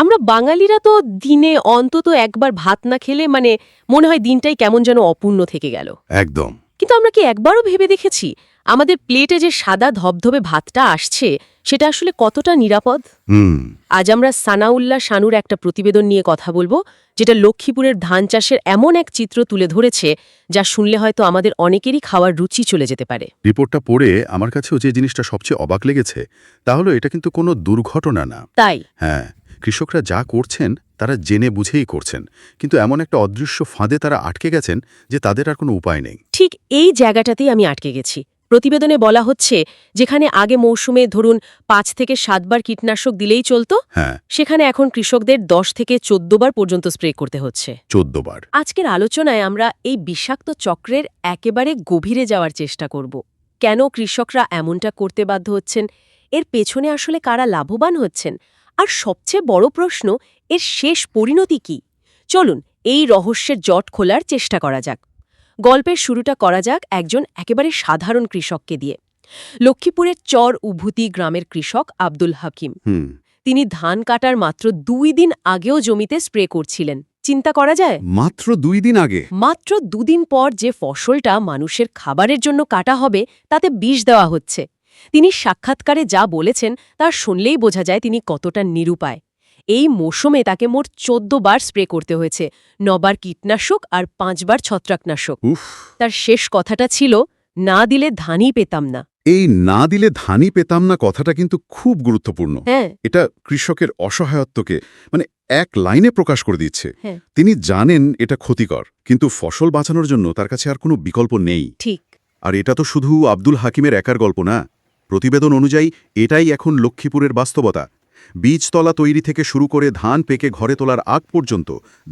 আমরা বাঙালিরা তো দিনে অন্তত একবার ভাত না খেলে মনে হয় দিনটাই কেমন যেন অপূর্ণ থেকে গেল। একদম। কিন্তু আমরা কি একবারও ভেবে দেখেছি আমাদের প্লেটে যে সাদা ধবধবে ভাতটা আসছে সেটা আসলে কতটা নিরাপদ? হুম। আজ আমরা সানাউল্লাহ শানুর একটা প্রতিবেদন নিয়ে কথা বলবো, যেটা লক্ষ্মীপুরের ধান চাষের এমন এক চিত্র তুলে ধরেছে যা শুনলে হয়তো আমাদের অনেকেরই খাওয়ার রুচি চলে যেতে পারে। রিপোর্টটা পড়ে আমার কাছেও যে জিনিসটা সবচেয়ে অবাক লেগেছে তা হলো এটা কিন্তু কোনো দুর্ঘটনা না। তাই হ্যাঁ, কৃষকরা যা করছেন তারা জেনে বুঝেই করছেন, কিন্তু এমন একটা অদৃশ্য ফাঁদে তারা আটকে গেছেন যে তাদের আর কোনো উপায় নেই। ঠিক এই জায়গাটাতেই আমি আটকে গেছি। প্রতিবেদনে বলা হচ্ছে যেখানে আগে মৌসুমে ধরুন ৫ থেকে ৭ বার কীটনাশক দিলেই চলত, হ্যাঁ, সেখানে এখন কৃষকদের ১০ থেকে ১৪ বার পর্যন্ত স্প্রে করতে হচ্ছে। ১৪ বার। আজকের আলোচনায় আমরা এই বিষাক্ত চক্রের একেবারে গভীরে যাওয়ার চেষ্টা করব। কেন কৃষকরা এমনটা করতে বাধ্য হচ্ছেন, এর পেছনে আসলে কারা লাভবান হচ্ছেন, আর সবচেয়ে বড় প্রশ্ন, এর শেষ পরিণতি কি? চলুন এই রহস্যের জট খোলার চেষ্টা করা যাক। গল্পের শুরুটা করা যাক একজন একেবারে সাধারণ কৃষককে দিয়ে। লক্ষ্মীপুরের চর উভূতি গ্রামের কৃষক আব্দুল হাকিম। তিনি ধান কাটার মাত্র ২ দিন আগেও জমিতে স্প্রে করছিলেন। চিন্তা করা যায়? মাত্র ২ দিন আগে? মাত্র ২ দিন পর যে ফসলটা মানুষের খাবারের জন্য কাটা হবে তাতে বিষ দেওয়া হচ্ছে। তিনি সাক্ষাৎকারে যা বলেছেন তা শুনলেই বোঝা যায় তিনি কতটা নিরুপায়। এই মৌসুমে তাকে মোট ১৪ বার স্প্রে করতে হয়েছে, ৯ বার কীটনাশক আর ৫ বার ছত্রাকনাশক। উফ! তার শেষ কথাটা ছিল, না দিলে ধানই পেতাম না। এই না দিলে ধানই পেতাম না কথাটা কিন্তু খুব গুরুত্বপূর্ণ। হ্যাঁ, এটা কৃষকের অসহায়ত্বকে এক লাইনে প্রকাশ করে দিচ্ছে। হ্যাঁ, তিনি জানেন এটা ক্ষতিকর, কিন্তু ফসল বাঁচানোর জন্য তার কাছে আর কোনো বিকল্প নেই। ঠিক। আর এটা তো শুধু আব্দুল হাকিমের একার গল্প না। প্রতিবেদন অনুযায়ী এটাই এখন লক্ষ্মীপুরের বাস্তবতা। বীজতলা তৈরি থেকে শুরু করে ধান পেকে ঘরে তোলার আগ পর্যন্ত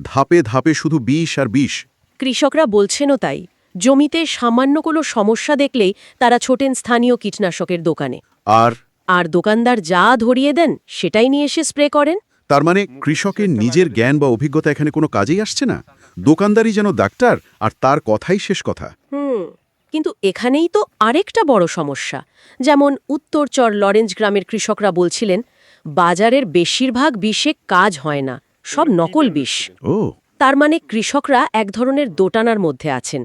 ধাপে ধাপে শুধু বিষ আর বিষ। কৃষকরা বলছেনও তাই। জমিতে সামান্য কোনো সমস্যা দেখলেই তারা ছোটেন স্থানীয় কীটনাশকের দোকানে, আর আর দোকানদার যা ধরিয়ে দেন সেটাই নিয়ে এসে স্প্রে করেন। তার মানে কৃষকের নিজের জ্ঞান বা অভিজ্ঞতা এখানে কোনো কাজেই আসছে না। দোকানদারই যেন ডাক্তার, আর তার কথাই শেষ কথা। কিন্তু এখানেই তো আরেকটা বড় সমস্যা। যেমন উত্তরচর লরেঞ্জ গ্রামের কৃষকরা বলছিলেন, বাজারের বেশিরভাগ বিষে কাজ হয় না, সব নকল বিষ। ও, তার মানে কৃষকরা এক ধরনের দোটানার মধ্যে আছেন।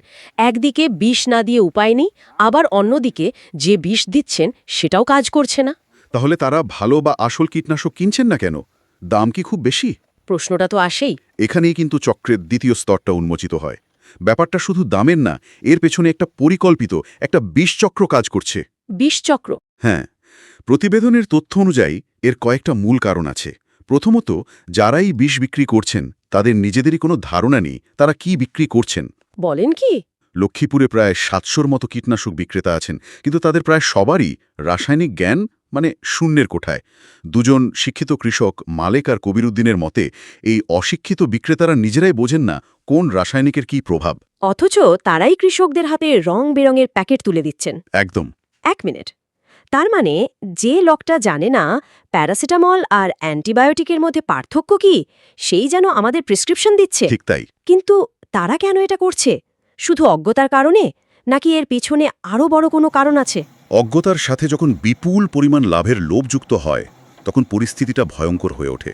একদিকে বিষ না দিয়ে উপায় নেই, আবার অন্যদিকে যে বিষ দিচ্ছেন সেটাও কাজ করছে না। তাহলে তারা ভালো বা আসল কীটনাশক কিনছেন না কেন? দাম কি খুব বেশি? প্রশ্নটা তো আসেই। এখানেই কিন্তু চক্রের দ্বিতীয় স্তরটা উন্মোচিত হয়। ব্যাপারটা শুধু দামের না, এর পেছনে একটা পরিকল্পিত, একটা বিষচক্র কাজ করছে। বিষচক্র? হ্যাঁ, প্রতিবেদনের তথ্য অনুযায়ী এর কয়েকটা মূল কারণ আছে। প্রথমত, যারাই বিষ বিক্রি করছেন তাদের নিজেদেরই কোনো ধারণা নেই তারা কি বিক্রি করছেন। বলেন কি? লক্ষ্মীপুরে প্রায় ৭০০-র মতো কীটনাশক বিক্রেতা আছেন, কিন্তু তাদের প্রায় সবারই রাসায়নিক জ্ঞান শূন্যের কোঠায়। দুজন শিক্ষিত কৃষক মালেক আর কবিরুদ্দিনের মতে এই অশিক্ষিত বিক্রেতারা নিজেরাই বোঝেন না কোন রাসায়নিকের কী প্রভাব। অথচ তারাই কৃষকদের হাতে রং বেরঙের প্যাকেট তুলে দিচ্ছেন। একদম। ১ মিনিট। তার মানে যে লোকটা জানে না প্যারাসিটামল আর অ্যান্টিবায়োটিকের মধ্যে পার্থক্য কি, সেই যেন আমাদের প্রেসক্রিপশন দিচ্ছে। ঠিক তাই। কিন্তু তারা কেন এটা করছে? শুধু অজ্ঞতার কারণে, নাকি এর পিছনে আরও বড় কোনো কারণ আছে? অজ্ঞতার সাথে যখন বিপুল পরিমাণ লাভের লোভ যুক্ত হয় তখন পরিস্থিতিটা ভয়ঙ্কর হয়ে ওঠে।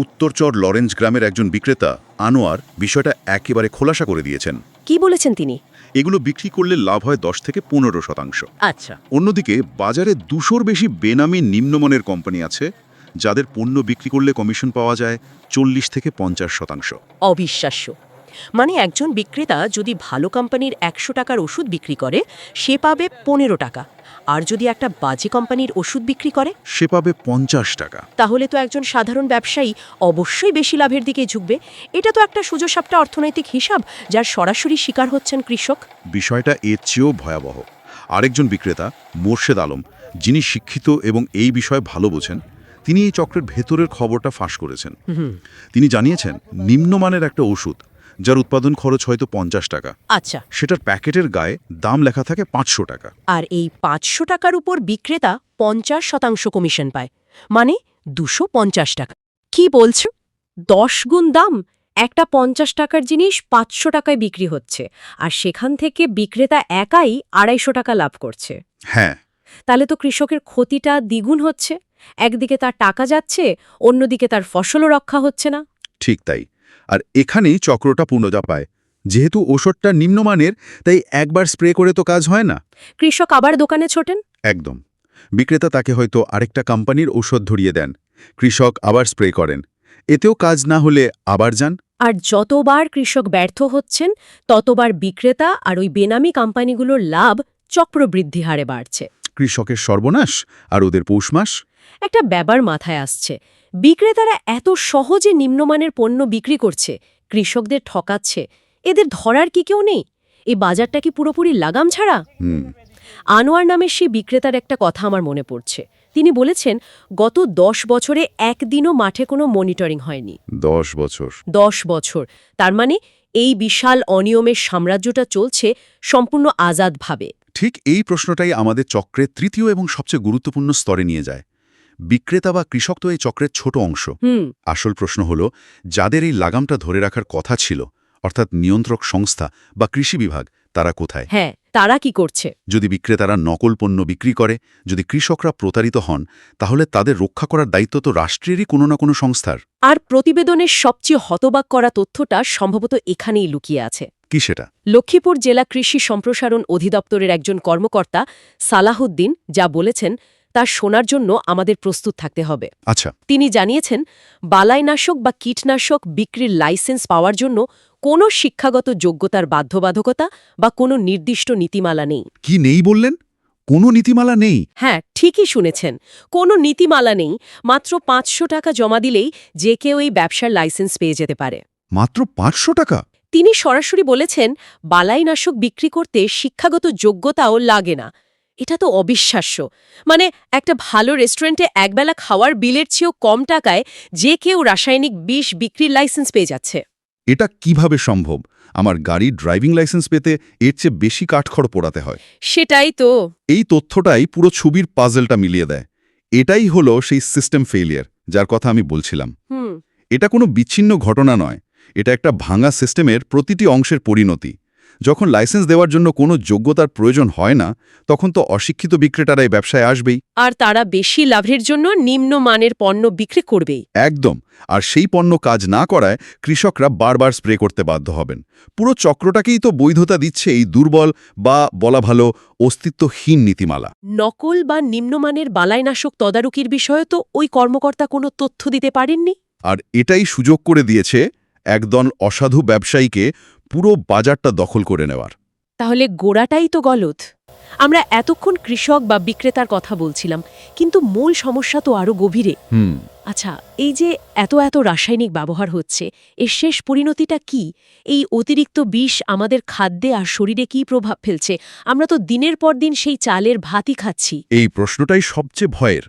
উত্তরচর লরেঞ্জ গ্রামের একজন বিক্রেতা আনোয়ার বিষয়টা একেবারে খোলাসা করে দিয়েছেন। কি বলেছেন তিনি? এগুলো বিক্রি করলে লাভ হয় ১০ থেকে ১৫%। আচ্ছা। অন্যদিকে বাজারে ২০০-র বেশি বেনামি নিম্নমানের কোম্পানি আছে যাদের পণ্য বিক্রি করলে কমিশন পাওয়া যায় ৪০ থেকে ৫০%। অবিশ্বাস্য। মানে একজন বিক্রেতা যদি ভালো কোম্পানির ১০০ টাকার ওষুধ বিক্রি করে সে পাবে ১৫ টাকা, আর যদি একটা বাজে কোম্পানির ওষুধ বিক্রি করে সে পাবে ৫০ টাকা। তাহলে তো একজন সাধারণ ব্যবসায়ী অবশ্যই বেশি লাভের দিকে ঝুঁকবে। এটা তো একটা সোজাসাপটা অর্থনৈতিক হিসাব যার সরাসরি শিকার হচ্ছেন কৃষক। বিষয়টা এর চেয়েও ভয়াবহ। আরেকজন বিক্রেতা মোর্শেদ আলম, যিনি শিক্ষিত এবং এই বিষয়ে ভালো বোঝেন, তিনি এই চক্রের ভেতরের খবরটা ফাঁস করেছেন। তিনি জানিয়েছেন নিম্নমানের একটা ওষুধ যার উৎপাদন খরচ হয়তো ৫০ টাকা, আচ্ছা, সেটার প্যাকেটের গায়ে দাম লেখা থাকে ৫০০ টাকা। আর এই ৫০০ টাকার উপর বিক্রেতা ৫০% কমিশন পায়, মানে ২৫০ টাকা। কি বলছো? ১০ গুণ দাম! একটা ৫০ টাকার জিনিস ৫০০ টাকায় বিক্রি হচ্ছে, আর সেখান থেকে বিক্রেতা একাই ২৫০ টাকা লাভ করছে। হ্যাঁ, তাহলে তো কৃষকের ক্ষতিটা দ্বিগুণ হচ্ছে। একদিকে তার টাকা যাচ্ছে, অন্যদিকে তার ফসলও রক্ষা হচ্ছে না। ঠিক তাই। আর এখানেই চক্রটা পূর্ণতা পায়। যেহেতু ওষুধটা নিম্নমানের, তাই একবার স্প্রে করে তো কাজ হয় না। কৃষক আবার দোকানে ছোটেন। একদম। বিক্রেতা তাকে হয়তো আরেকটা কোম্পানির ঔষধ ধরিয়ে দেন। কৃষক আবার স্প্রে করেন। এতেও কাজ না হলে আবার যান। আর যতবার কৃষক ব্যর্থ হচ্ছেন, ততবার বিক্রেতা আর ওই বেনামি কোম্পানিগুলোর লাভ চক্রবৃদ্ধি হারে বাড়ছে। কৃষকের সর্বনাশ আর ওদের পৌষমাস। একটা ব্যাপার মাথায় আসছে, বিক্রেতারা এত সহজে নিম্নমানের পণ্য বিক্রি করছে, কৃষকদের ঠকাচ্ছে, এদের ধরার কি কেউ নেই? এই বাজারটা কি পুরোপুরি লাগাম ছাড়া? আনোয়ার নামের সেই বিক্রেতার একটা কথা আমার মনে পড়ছে। তিনি বলেছেন, গত 10 বছরে একদিনও মাঠে কোনো মনিটরিং হয়নি। 10 বছর। 10 বছর। তার মানে এই বিশাল অনিয়মের সাম্রাজ্যটা চলছে সম্পূর্ণ আজাদভাবে। ঠিক এই প্রশ্নটাই আমাদের চক্রের তৃতীয় এবং সবচেয়ে গুরুত্বপূর্ণ স্তরে নিয়ে যায়। বিক্রেতা বা কৃষক তো এই চক্রের ছোট অংশ। আসল প্রশ্ন হল, যাদের এই লাগামটা ধরে রাখার কথা ছিল, অর্থাৎ নিয়ন্ত্রক সংস্থা বা কৃষি বিভাগ, তারা কোথায়? হ্যাঁ, তারা কি করছে? যদি বিক্রেতারা নকল পণ্য বিক্রি করে, যদি কৃষকরা প্রতারিত হন, তাহলে তাদের রক্ষা করার দায়িত্ব তো রাষ্ট্রেরই কোনো না কোনো সংস্থার। আর প্রতিবেদনের সবচেয়ে হতবাক করা তথ্যটা সম্ভবত এখানেই লুকিয়ে আছে। কি সেটা? লক্ষ্মীপুর জেলা কৃষি সম্প্রসারণ অধিদপ্তরের একজন কর্মকর্তা সালাহুদ্দিন যা বলেছেন তা শোনার জন্য আমাদের প্রস্তুত থাকতে হবে। আচ্ছা। তিনি জানিয়েছেন, বালাইনাশক বা কীটনাশক বিক্রির লাইসেন্স পাওয়ার জন্য কোনো শিক্ষাগত যোগ্যতার বাধ্যবাধকতা বা কোনো নির্দিষ্ট নীতিমালা নেই। কি নেই বললেন? কোনো নীতিমালা নেই? হ্যাঁ, ঠিকই শুনেছেন, কোনো নীতিমালা নেই। মাত্র 500 টাকা জমা দিলেই যে কেউ এই ব্যবসার লাইসেন্স পেয়ে যেতে পারে। মাত্র 500 টাকা? তিনি সরাসরি বলেছেন, বালাইনাশক বিক্রি করতে শিক্ষাগত যোগ্যতাও লাগে না। এটা তো অবিশ্বাস্য। মানে একটা ভালো রেস্টুরেন্টে একবেলা খাওয়ার বিলের চেয়েও কম টাকায় যে কেউ রাসায়নিক বিষ বিক্রির লাইসেন্স পেয়ে যাচ্ছে। এটা কিভাবে সম্ভব? আমার গাড়ির ড্রাইভিং লাইসেন্স পেতে এর চেয়ে বেশি কাঠখড় পোড়াতে হয়। সেটাই তো। এই তথ্যটাই পুরো ছবির পাজলটা মিলিয়ে দেয়। এটাই হলো সেই সিস্টেম ফেইলিয়ার যার কথা আমি বলছিলাম। এটা কোনো বিচ্ছিন্ন ঘটনা নয়, এটা একটা ভাঙা সিস্টেমের প্রতিটি অংশের পরিণতি। যখন লাইসেন্স দেওয়ার জন্য কোনো যোগ্যতার প্রয়োজন হয় না, তখন তো অশিক্ষিত বিক্রেতারা এই ব্যবসায় আসবেই। আর তারা বেশি লাভের জন্য নিম্নমানের পণ্য বিক্রি করবেই। একদম। আর সেই পণ্য কাজ না করায় কৃষকরা বারবার স্প্রে করতে বাধ্য হবেন। পুরো চক্রটাকেই তো বৈধতা দিচ্ছে এই দুর্বল বা বলা ভালো অস্তিত্বহীন নীতিমালা। নকল বা নিম্নমানের বালাইনাশক তদারকির বিষয়ে তো ওই কর্মকর্তা কোনো তথ্য দিতে পারেননি। আর এটাই সুযোগ করে দিয়েছে একদল অসাধু ব্যবসায়ীকে পুরো বাজারটা দখল করে নেওয়ার। তাহলে গোড়াটাই তো গলদ। আমরা এতক্ষণ কৃষক বা বিক্রেতার কথা বলছিলাম, কিন্তু মূল সমস্যা তো আরও গভীরে। আচ্ছা, এই যে এত এত রাসায়নিক ব্যবহার হচ্ছে, এর শেষ পরিণতিটা কি? এই অতিরিক্ত বিষ আমাদের খাদ্যে আর শরীরে কি প্রভাব ফেলছে? আমরা তো দিনের পর দিন সেই চালের ভাতই খাচ্ছি। এই প্রশ্নটাই সবচেয়ে ভয়ের।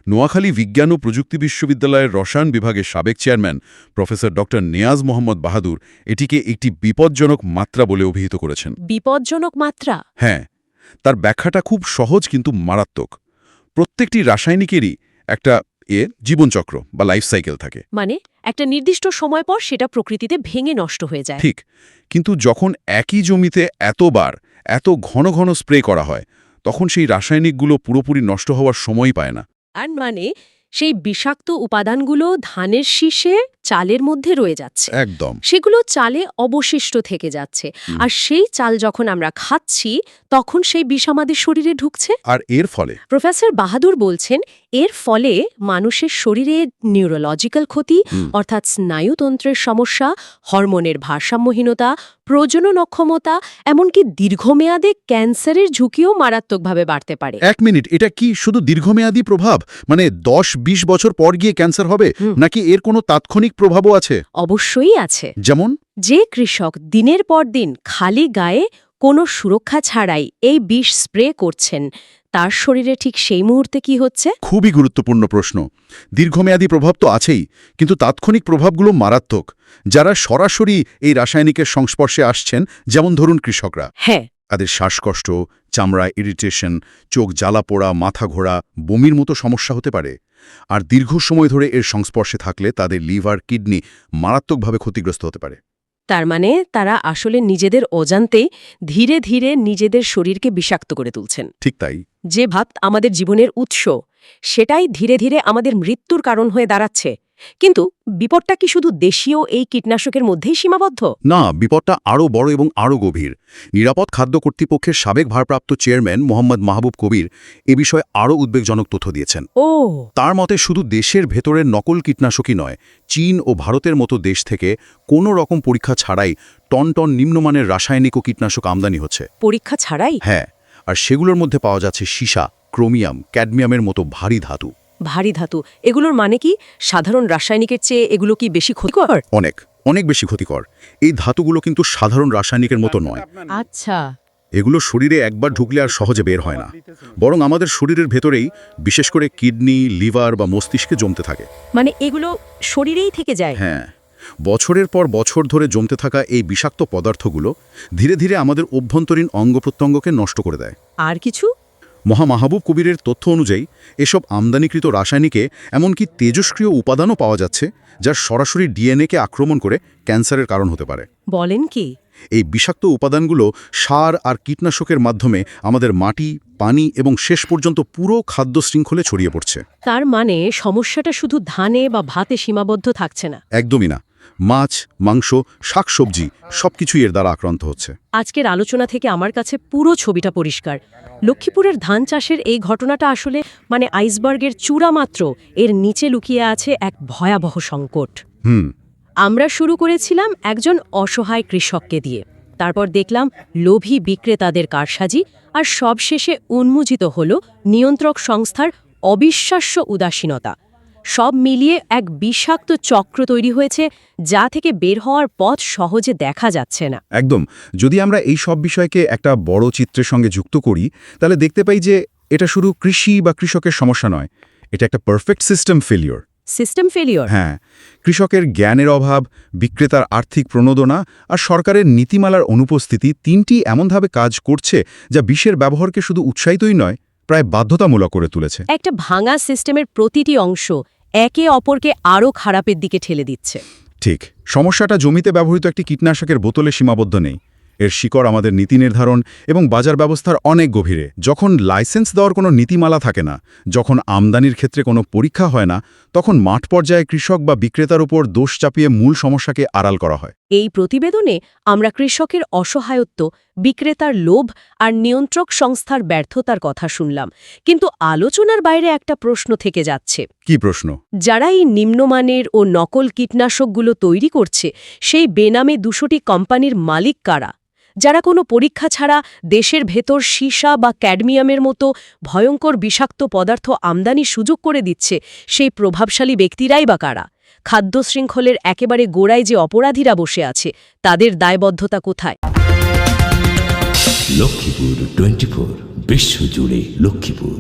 নোয়াখালী বিজ্ঞান ও প্রযুক্তি বিশ্ববিদ্যালয়ের রসায়ন বিভাগের সাবেক chairman professor doctor Niaz Mohammad Bahadur এটিকে একটি বিপজ্জনক মাত্রা বলে অভিহিত করেছেন। বিপজ্জনক মাত্রা? হ্যাঁ, তার ব্যাখ্যাটা খুব সহজ কিন্তু মারাত্মক। প্রত্যেকটি রাসায়নিকেরই একটা জীবনচক্র বা লাইফ সাইকেল থাকে। মানে একটা নির্দিষ্ট সময় পর সেটা প্রকৃতিতে ভেঙে নষ্ট হয়ে যায়। ঠিক। কিন্তু যখন একই জমিতে এতবার এত ঘন ঘন স্প্রে করা হয়, তখন সেই রাসায়নিকগুলো পুরোপুরি নষ্ট হওয়ার সময় পায় না। আর মানে সেই বিষাক্ত উপাদানগুলো ধানের শীষে চালের মধ্যে রয়ে যাচ্ছে। একদম। সেগুলো চালে অবশিষ্ট থেকে যাচ্ছে। আর সেই চাল যখন আমরা খাচ্ছি, তখন সেই বিষ আমাদের শরীরে ঢুকছে। আর এর ফলে প্রফেসর বাহাদুর বলছেন, এর ফলে মানুষের শরীরে নিউরোলজিক্যাল ক্ষতি, অর্থাৎ স্নায়ুতন্ত্রের সমস্যা, হরমোনের ভারসাম্যহীনতা, প্রজনন অক্ষমতা, এমনকি দীর্ঘমেয়াদে ক্যান্সারের ঝুঁকিও মারাত্মকভাবে বাড়তে পারে। 1 মিনিট, এটা কি শুধু দীর্ঘমেয়াদী প্রভাব? মানে 10-20 বছর পর গিয়ে ক্যান্সার হবে, নাকি এর কোনো তাৎক্ষণিক প্রভাবও আছে? অবশ্যই আছে। যেমন? যে কৃষক দিনের পর দিন খালি গায়ে কোনো সুরক্ষা ছাড়াই এই বিষ স্প্রে করছেন, তার শরীরে ঠিক সেই মুহূর্তে কি হচ্ছে? খুবই গুরুত্বপূর্ণ প্রশ্ন। দীর্ঘমেয়াদী প্রভাব তো আছেই, কিন্তু তাৎক্ষণিক প্রভাবগুলো মারাত্মক। যারা সরাসরি এই রাসায়নিকের সংস্পর্শে আসছেন, যেমন ধরুন কৃষকরা, হ্যাঁ, তাদের শ্বাসকষ্ট, চামড়ায় ইরিটেশন, চোখ জ্বালা পোড়া, মাথা ঘোরা, বমির মতো সমস্যা হতে পারে। আর দীর্ঘ সময় ধরে এর সংস্পর্শে থাকলে তাদের লিভার, কিডনি মারাত্মকভাবে ক্ষতিগ্রস্ত হতে পারে। তার মানে তারা আসলে নিজেদের অজান্তেই ধীরে ধীরে নিজেদের শরীরকে বিষাক্ত করে তুলছেন। ঠিক তাই। যে ভাত আমাদের জীবনের উৎস, সেটাই ধীরে ধীরে আমাদের মৃত্যুর কারণ হয়ে দাঁড়াচ্ছে। কিন্তু বিপদটা কি শুধু দেশীয় এই কীটনাশকের মধ্যেই সীমাবদ্ধ? না, বিপদটা আরও বড় এবং আরও গভীর। নিরাপদ খাদ্য কর্তৃপক্ষের সাবেক ভারপ্রাপ্ত চেয়ারম্যান মোহাম্মদ মাহবুব কবির এ বিষয়ে আরও উদ্বেগজনক তথ্য দিয়েছেন। ও, তার মতে শুধু দেশের ভেতরের নকল কীটনাশকই নয়, চীন ও ভারতের মতো দেশ থেকে কোনো রকম পরীক্ষা ছাড়াই টন টন নিম্নমানের রাসায়নিক ও কীটনাশক আমদানি হচ্ছে। পরীক্ষা ছাড়াই? হ্যাঁ, আর সেগুলোর মধ্যে পাওয়া যাচ্ছে সীসা, ক্রোমিয়াম, ক্যাডমিয়ামের মতো ভারী ধাতু। ভারী ধাতু, এগুলোর মানে কি? সাধারণ রাসায়নিকের চেয়ে এগুলো কি বেশি ক্ষতিকর? অনেক অনেক বেশি ক্ষতিকর। এই ধাতুগুলো কিন্তু সাধারণ রাসায়নিকের মতো নয়। আচ্ছা। এগুলো শরীরে একবার ঢুকলে আর সহজে বের হয় না, বরং আমাদের শরীরের ভেতরেই, বিশেষ করে কিডনি, লিভার বা মস্তিষ্কে জমতে থাকে। মানে এগুলো শরীরেই থেকে যায়? হ্যাঁ, বছরের পর বছর ধরে জমতে থাকা এই বিষাক্ত পদার্থগুলো ধীরে ধীরে আমাদের অভ্যন্তরীণ অঙ্গ-প্রত্যঙ্গকে নষ্ট করে দেয়। আর কিছু? মাহবুব কবিরের তথ্য অনুযায়ী এসব আমদানিকৃত রাসায়নিকে এমনকি তেজস্ক্রিয় উপাদানও পাওয়া যাচ্ছে, যা সরাসরি ডিএনএকে আক্রমণ করে ক্যান্সারের কারণ হতে পারে। বলেন কি? এই বিষাক্ত উপাদানগুলো সার আর কীটনাশকের মাধ্যমে আমাদের মাটি, পানি এবং শেষ পর্যন্ত পুরো খাদ্য শৃঙ্খলে ছড়িয়ে পড়ছে। তার মানে সমস্যাটা শুধু ধানে বা ভাতে সীমাবদ্ধ থাকছে না? একদমই না। মাছ, মাংস, শাকসবজি সবকিছুই এর দ্বারা আক্রান্ত হচ্ছে। আজকের আলোচনা থেকে আমার কাছে পুরো ছবিটা পরিষ্কার। লক্ষ্মীপুরের ধান চাষের এই ঘটনাটা আসলে আইসবার্গের চূড়া মাত্র। এর নিচে লুকিয়ে আছে এক ভয়াবহ সংকট। আমরা শুরু করেছিলাম একজন অসহায় কৃষককে দিয়ে, তারপর দেখলাম লোভী বিক্রেতাদের কারসাজি, আর সবশেষে উন্মোচিত হল নিয়ন্ত্রক সংস্থার অবিশ্বাস্য উদাসীনতা। সব মিলিয়ে এক বিষাক্ত চক্র তৈরি হয়েছে, যা থেকে বের হওয়ার পথ সহজে দেখা যাচ্ছে না। একদম। যদি আমরা এই সব বিষয়কে একটা বড় চিত্রের সঙ্গে যুক্ত করি, তাহলে দেখতে পাই যে এটা শুধু কৃষি বা কৃষকের সমস্যা নয়, এটা একটা perfect system failure. System failure? হ্যাঁ, কৃষকের জ্ঞানের অভাব, বিক্রেতার আর্থিক প্রণোদনা আর সরকারের নীতিমালার অনুপস্থিতি, তিনটি এমনভাবে কাজ করছে যা বিষের ব্যবহারকে শুধু উৎসাহিতই নয়, প্রায় বাধ্যতামূলক করে তুলেছে। একটা ভাঙা সিস্টেমের প্রতিটি অংশ একে অপরকে আরও খারাপের দিকে ঠেলে দিচ্ছে। ঠিক। সমস্যাটা জমিতে ব্যবহৃত একটি কীটনাশকের বোতলে সীমাবদ্ধ নেই। এর শিকড় আমাদের নীতি নির্ধারণ এবং বাজার ব্যবস্থার অনেক গভীরে। যখন লাইসেন্স দেওয়ার কোনো নীতিমালা থাকে না, যখন আমদানির ক্ষেত্রে কোনো পরীক্ষা হয় না, তখন মাঠ পর্যায়ে কৃষক বা বিক্রেতার উপর দোষ চাপিয়ে মূল সমস্যাকে আড়াল করা হয়। এই প্রতিবেদনে আমরা কৃষকের অসহায়ত্ব, বিক্রেতার লোভ আর নিয়ন্ত্রক সংস্থার ব্যর্থতার কথা শুনলাম। কিন্তু আলোচনার বাইরে একটা প্রশ্ন থেকে যাচ্ছে। কি প্রশ্ন? যারা এই নিম্নমানের ও নকল কীটনাশকগুলো তৈরি করছে, সেই বেনামে 200টি কোম্পানির মালিক কারা? যারা কোনো পরীক্ষা ছাড়া দেশের ভেতর সীসা বা ক্যাডমিয়ামের মতো ভয়ঙ্কর বিষাক্ত পদার্থ আমদানির সুযোগ করে দিচ্ছে, সেই প্রভাবশালী ব্যক্তিরাই বা কারা? খাদ্য শৃঙ্খলের একেবারে গোড়ায় যে অপরাধীরা বসে আছে, তাদের দায়বদ্ধতা কোথায়? লক্ষ্মীপুর 24, বিশ্বজুড়ে লক্ষ্মীপুর।